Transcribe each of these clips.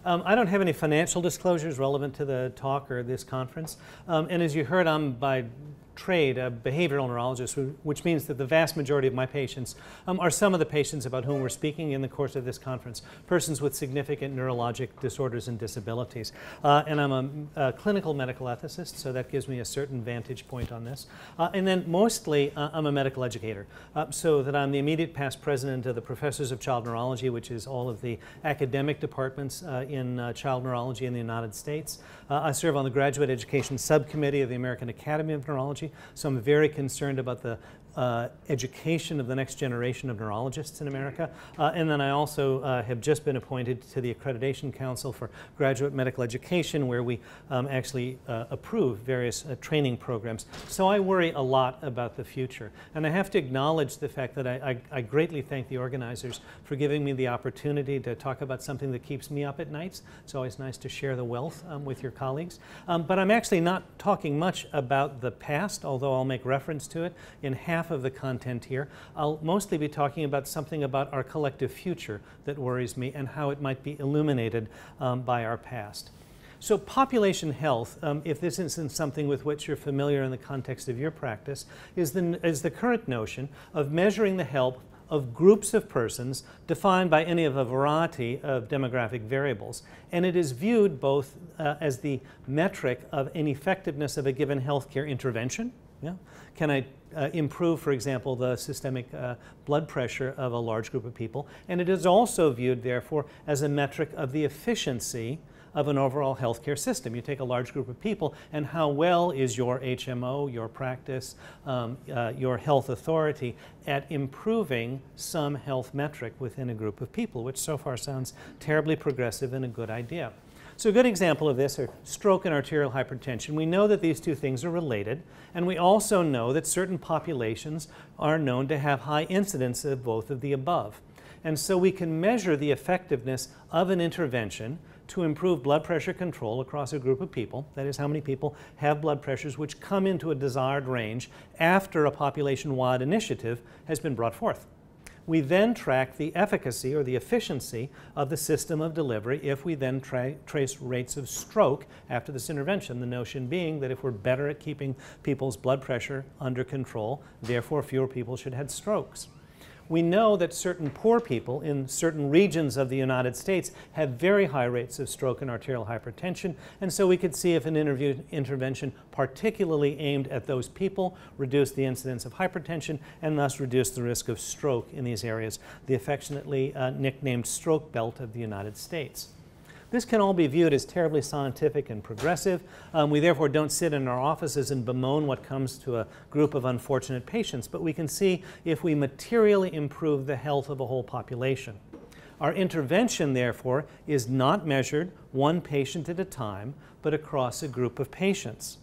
I don't have any financial disclosures relevant to the talk or this conference. And as you heard, I'm by trade a behavioral neurologist, which means that the vast majority of my patients are some of the patients about whom we're speaking in the course of this conference, persons with significant neurologic disorders and disabilities. And I'm a clinical medical ethicist, so that gives me a certain vantage point on this. And then mostly I'm a medical educator, so that I'm the immediate past president of the Professors of Child Neurology, which is all of the academic departments in child neurology in the United States. I serve on the graduate education subcommittee of the American Academy of Neurology. So I'm very concerned about the education of the next generation of neurologists in America. And then I also have just been appointed to the Accreditation Council for Graduate Medical Education, where we actually approve various training programs. So I worry a lot about the future. And I have to acknowledge the fact that I greatly thank the organizers for giving me the opportunity to talk about something that keeps me up at nights. It's always nice to share the wealth with your colleagues. But I'm actually not talking much about the past, although I'll make reference to it in half of the content here. I'll mostly be talking about something about our collective future that worries me and how it might be illuminated by our past. So population health, if this isn't something with which you're familiar in the context of your practice, is the current notion of measuring the health of groups of persons defined by any of a variety of demographic variables. And it is viewed both as the metric of an effectiveness of a given healthcare intervention. Yeah? Can I improve, for example, the systemic blood pressure of a large group of people? And it is also viewed, therefore, as a metric of the efficiency of an overall healthcare system. You take a large group of people, and how well is your HMO, your practice, your health authority at improving some health metric within a group of people, which so far sounds terribly progressive and a good idea. So a good example of this are stroke and arterial hypertension. We know that these two things are related, and we also know that certain populations are known to have high incidence of both of the above. And so we can measure the effectiveness of an intervention to improve blood pressure control across a group of people. That is, how many people have blood pressures which come into a desired range after a population-wide initiative has been brought forth. We then track the efficacy or the efficiency of the system of delivery if we then trace rates of stroke after this intervention, the notion being that if we're better at keeping people's blood pressure under control, therefore fewer people should have strokes. We know that certain poor people in certain regions of the United States have very high rates of stroke and arterial hypertension, and so we could see if an intervention particularly aimed at those people reduced the incidence of hypertension and thus reduced the risk of stroke in these areas, the affectionately nicknamed stroke belt of the United States. This can all be viewed as terribly scientific and progressive. We therefore don't sit in our offices and bemoan what comes to a group of unfortunate patients, but we can see if we materially improve the health of a whole population. Our intervention, therefore, is not measured one patient at a time, but across a group of patients.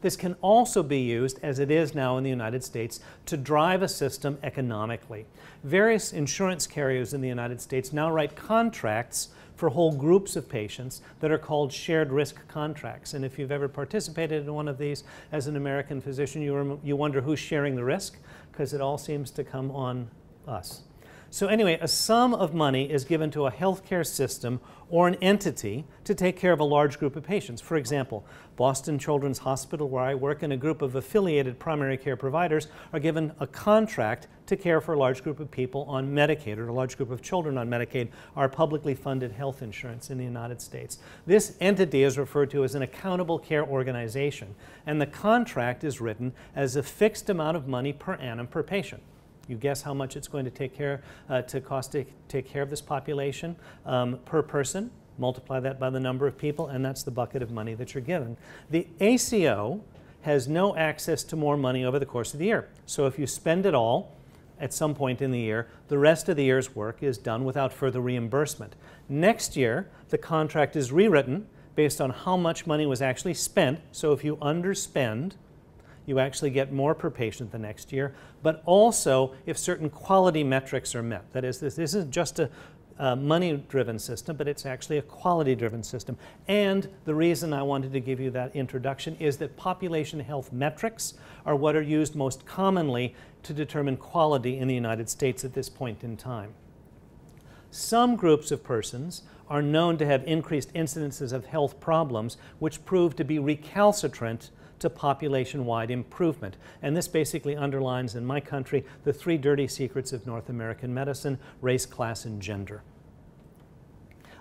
This can also be used, as it is now in the United States, to drive a system economically. Various insurance carriers in the United States now write contracts for whole groups of patients that are called shared risk contracts. And if you've ever participated in one of these as an American physician, you wonder who's sharing the risk, because it all seems to come on us. So anyway, a sum of money is given to a healthcare system or an entity to take care of a large group of patients. For example, Boston Children's Hospital, where I work, and a group of affiliated primary care providers are given a contract to care for a large group of people on Medicaid, or a large group of children on Medicaid, our publicly funded health insurance in the United States. This entity is referred to as an accountable care organization, and the contract is written as a fixed amount of money per annum per patient. You guess how much it's going to cost to take care of this population per person. Multiply that by the number of people, and that's the bucket of money that you're given. The ACO has no access to more money over the course of the year. So if you spend it all at some point in the year, the rest of the year's work is done without further reimbursement. Next year, the contract is rewritten based on how much money was actually spent. So if you underspend, you actually get more per patient the next year, but also if certain quality metrics are met. That is, this isn't just a money-driven system, but it's actually a quality-driven system. And the reason I wanted to give you that introduction is that population health metrics are what are used most commonly to determine quality in the United States at this point in time. Some groups of persons are known to have increased incidences of health problems, which prove to be recalcitrant to population-wide improvement. And this basically underlines, in my country, the three dirty secrets of North American medicine: race, class, and gender.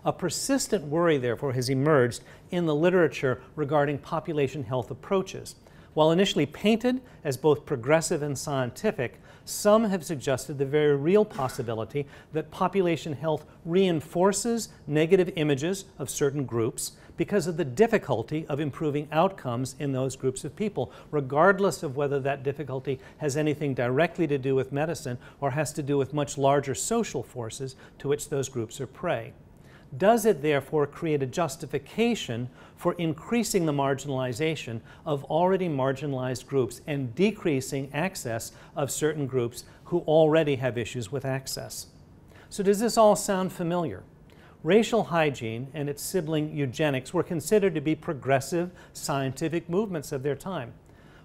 A persistent worry, therefore, has emerged in the literature regarding population health approaches. While initially painted as both progressive and scientific, some have suggested the very real possibility that population health reinforces negative images of certain groups because of the difficulty of improving outcomes in those groups of people, regardless of whether that difficulty has anything directly to do with medicine or has to do with much larger social forces to which those groups are prey. Does it therefore create a justification for increasing the marginalization of already marginalized groups and decreasing access of certain groups who already have issues with access? So does this all sound familiar? Racial hygiene and its sibling eugenics were considered to be progressive scientific movements of their time.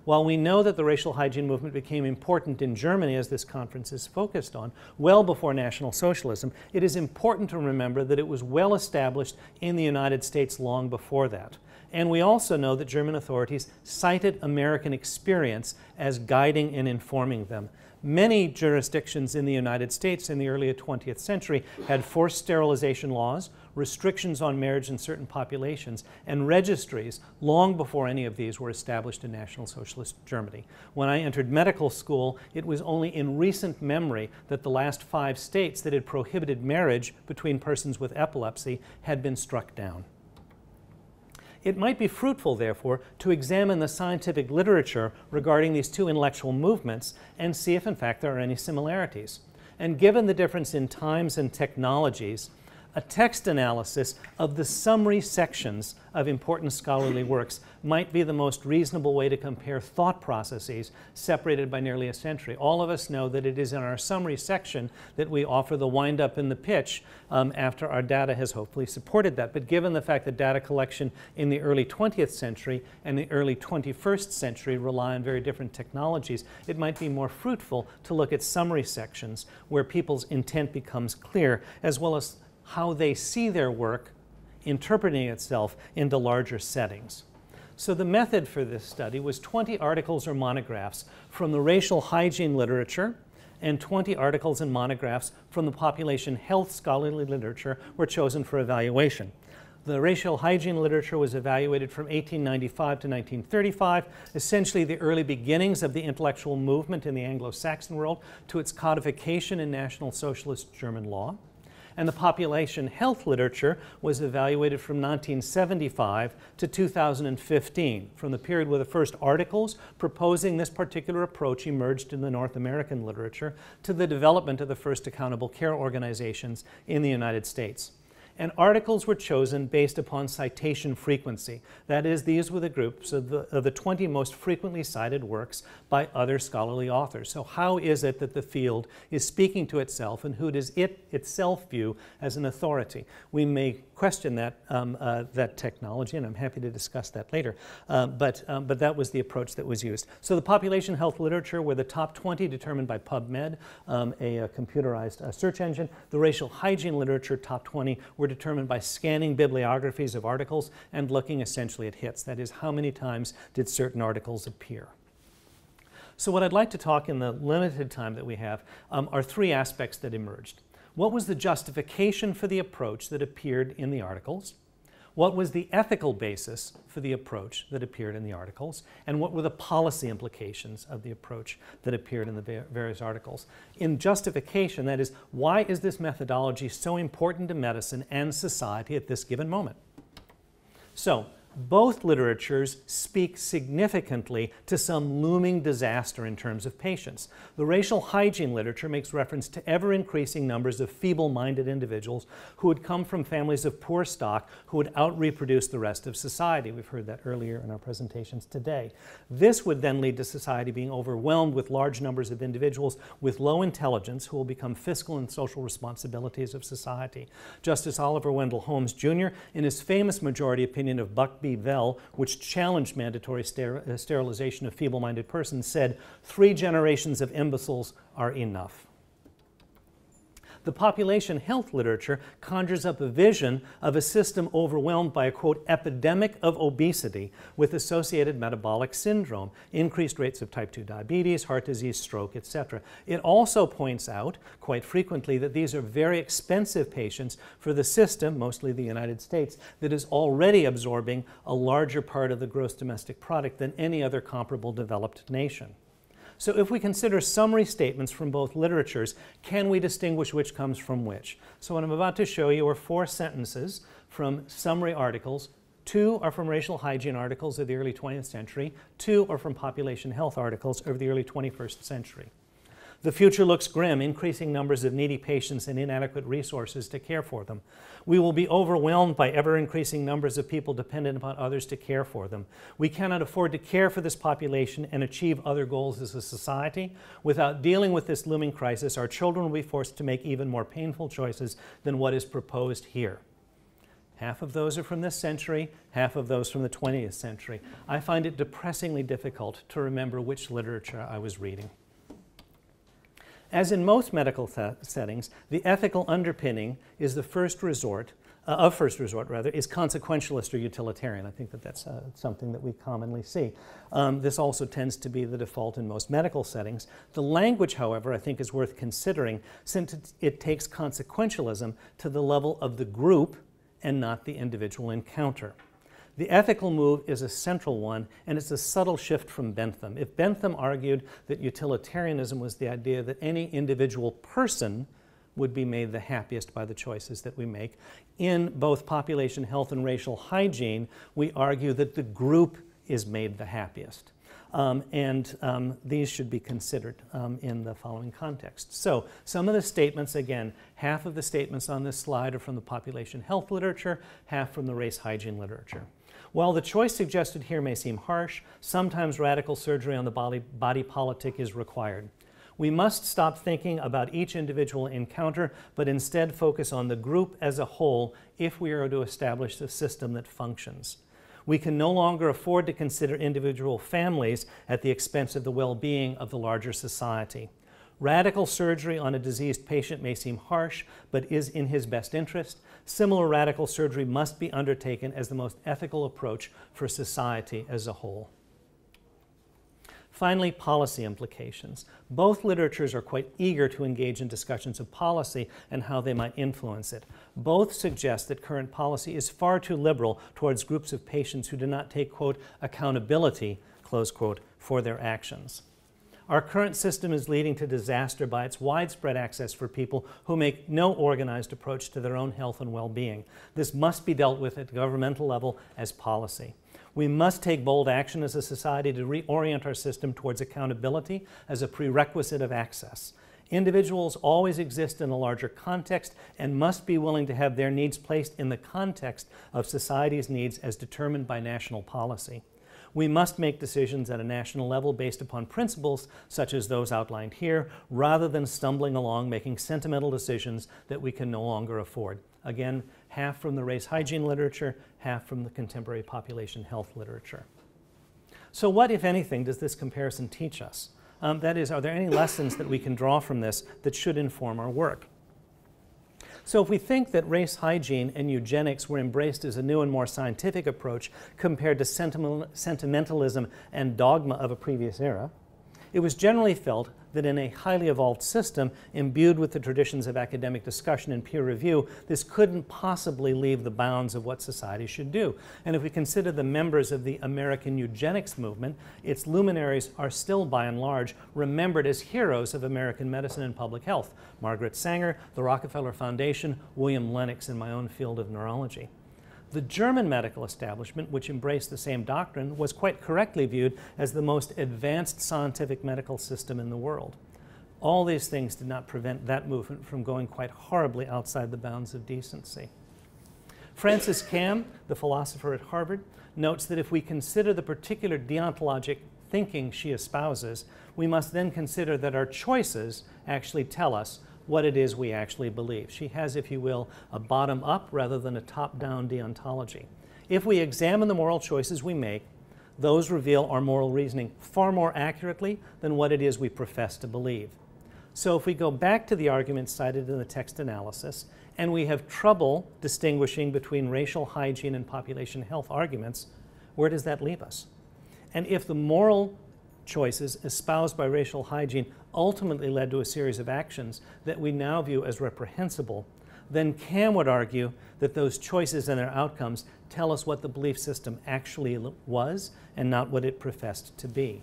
While we know that the racial hygiene movement became important in Germany, as this conference is focused on, well before National Socialism, it is important to remember that it was well established in the United States long before that. And we also know that German authorities cited American experience as guiding and informing them. Many jurisdictions in the United States in the early 20th century had forced sterilization laws, restrictions on marriage in certain populations, and registries long before any of these were established in National Socialist Germany. When I entered medical school, it was only in recent memory that the last 5 states that had prohibited marriage between persons with epilepsy had been struck down. It might be fruitful, therefore, to examine the scientific literature regarding these two intellectual movements and see if, in fact, there are any similarities. And given the difference in times and technologies, a text analysis of the summary sections of important scholarly works might be the most reasonable way to compare thought processes separated by nearly a century. All of us know that it is in our summary section that we offer the wind-up and the pitch after our data has hopefully supported that. But given the fact that data collection in the early 20th century and the early 21st century rely on very different technologies, it might be more fruitful to look at summary sections where people's intent becomes clear, as well as how they see their work interpreting itself into larger settings. So the method for this study was 20 articles or monographs from the racial hygiene literature, and 20 articles and monographs from the population health scholarly literature were chosen for evaluation. The racial hygiene literature was evaluated from 1895 to 1935, essentially the early beginnings of the intellectual movement in the Anglo-Saxon world to its codification in National Socialist German law. And the population health literature was evaluated from 1975 to 2015, from the period where the first articles proposing this particular approach emerged in the North American literature to the development of the first accountable care organizations in the United States. And articles were chosen based upon citation frequency. That is, these were the groups of the 20 most frequently cited works by other scholarly authors. So how is it that the field is speaking to itself, and who does it itself view as an authority? We may question that, that technology, and I'm happy to discuss that later. But that was the approach that was used. So the population health literature were the top 20 determined by PubMed, a computerized search engine. The racial hygiene literature top 20 were determined by scanning bibliographies of articles and looking essentially at hits. That is, how many times did certain articles appear? So what I'd like to talk in the limited time that we have are 3 aspects that emerged. What was the justification for the approach that appeared in the articles? What was the ethical basis for the approach that appeared in the articles? And what were the policy implications of the approach that appeared in the various articles? In justification, that is, why is this methodology so important to medicine and society at this given moment? So, both literatures speak significantly to some looming disaster in terms of patients. The racial hygiene literature makes reference to ever-increasing numbers of feeble-minded individuals who would come from families of poor stock who would out-reproduce the rest of society. We've heard that earlier in our presentations today. This would then lead to society being overwhelmed with large numbers of individuals with low intelligence who will become fiscal and social responsibilities of society. Justice Oliver Wendell Holmes, Jr., in his famous majority opinion of Buck B. Vell, which challenged mandatory sterilization of feeble-minded persons, said, 3 generations of imbeciles are enough. The population health literature conjures up a vision of a system overwhelmed by a, quote, epidemic of obesity with associated metabolic syndrome, increased rates of type 2 diabetes, heart disease, stroke, etc. It also points out quite frequently that these are very expensive patients for the system, mostly the United States, that is already absorbing a larger part of the gross domestic product than any other comparable developed nation. So if we consider summary statements from both literatures, can we distinguish which comes from which? So what I'm about to show you are 4 sentences from summary articles. 2 are from racial hygiene articles of the early 20th century. 2 are from population health articles of the early 21st century. The future looks grim, increasing numbers of needy patients and inadequate resources to care for them. We will be overwhelmed by ever-increasing numbers of people dependent upon others to care for them. We cannot afford to care for this population and achieve other goals as a society. Without dealing with this looming crisis, our children will be forced to make even more painful choices than what is proposed here. Half of those are from this century, half of those from the 20th century. I find it depressingly difficult to remember which literature I was reading. As in most medical settings, the ethical underpinning is the first resort, is consequentialist or utilitarian. I think that that's something that we commonly see. This also tends to be the default in most medical settings. The language, however, I think is worth considering since it takes consequentialism to the level of the group and not the individual encounter. The ethical move is a central one, and it's a subtle shift from Bentham. If Bentham argued that utilitarianism was the idea that any individual person would be made the happiest by the choices that we make, in both population health and racial hygiene, we argue that the group is made the happiest. These should be considered in the following context. So some of the statements, again, half of the statements on this slide are from the population health literature, half from the race hygiene literature. While the choice suggested here may seem harsh, sometimes radical surgery on the body politic is required. We must stop thinking about each individual encounter, but instead focus on the group as a whole if we are to establish a system that functions. We can no longer afford to consider individual families at the expense of the well-being of the larger society. Radical surgery on a diseased patient may seem harsh, but is in his best interest. Similar radical surgery must be undertaken as the most ethical approach for society as a whole. Finally, policy implications. Both literatures are quite eager to engage in discussions of policy and how they might influence it. Both suggest that current policy is far too liberal towards groups of patients who do not take, quote, accountability, close quote, for their actions. Our current system is leading to disaster by its widespread access for people who make no organized approach to their own health and well-being. This must be dealt with at the governmental level as policy. We must take bold action as a society to reorient our system towards accountability as a prerequisite of access. Individuals always exist in a larger context and must be willing to have their needs placed in the context of society's needs as determined by national policy. We must make decisions at a national level based upon principles such as those outlined here, rather than stumbling along making sentimental decisions that we can no longer afford. Again, half from the race hygiene literature, half from the contemporary population health literature. So what, if anything, does this comparison teach us? That is, are there any lessons that we can draw from this that should inform our work? So if we think that race hygiene and eugenics were embraced as a new and more scientific approach compared to sentimentalism and dogma of a previous era, it was generally felt that in a highly evolved system imbued with the traditions of academic discussion and peer review, this couldn't possibly leave the bounds of what society should do. And if we consider the members of the American eugenics movement, its luminaries are still by and large remembered as heroes of American medicine and public health. Margaret Sanger, the Rockefeller Foundation, William Lennox in my own field of neurology. The German medical establishment, which embraced the same doctrine, was quite correctly viewed as the most advanced scientific medical system in the world. All these things did not prevent that movement from going quite horribly outside the bounds of decency. Francis Kamm, the philosopher at Harvard, notes that if we consider the particular deontologic thinking she espouses, we must then consider that our choices actually tell us what it is we actually believe. She has, if you will, a bottom-up rather than a top-down deontology. If we examine the moral choices we make, those reveal our moral reasoning far more accurately than what it is we profess to believe. So if we go back to the arguments cited in the text analysis, and we have trouble distinguishing between racial hygiene and population health arguments, where does that leave us? And if the moral choices espoused by racial hygiene ultimately led to a series of actions that we now view as reprehensible, then Kamm would argue that those choices and their outcomes tell us what the belief system actually was and not what it professed to be.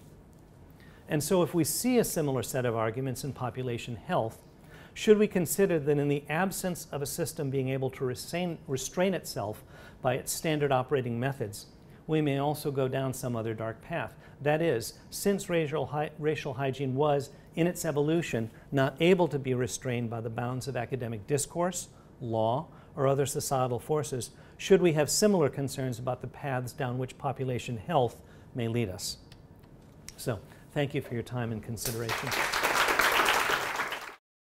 And so if we see a similar set of arguments in population health, should we consider that in the absence of a system being able to restrain itself by its standard operating methods, we may also go down some other dark path? That is, since racial hygiene was, in its evolution, not able to be restrained by the bounds of academic discourse, law, or other societal forces, should we have similar concerns about the paths down which population health may lead us? So, thank you for your time and consideration.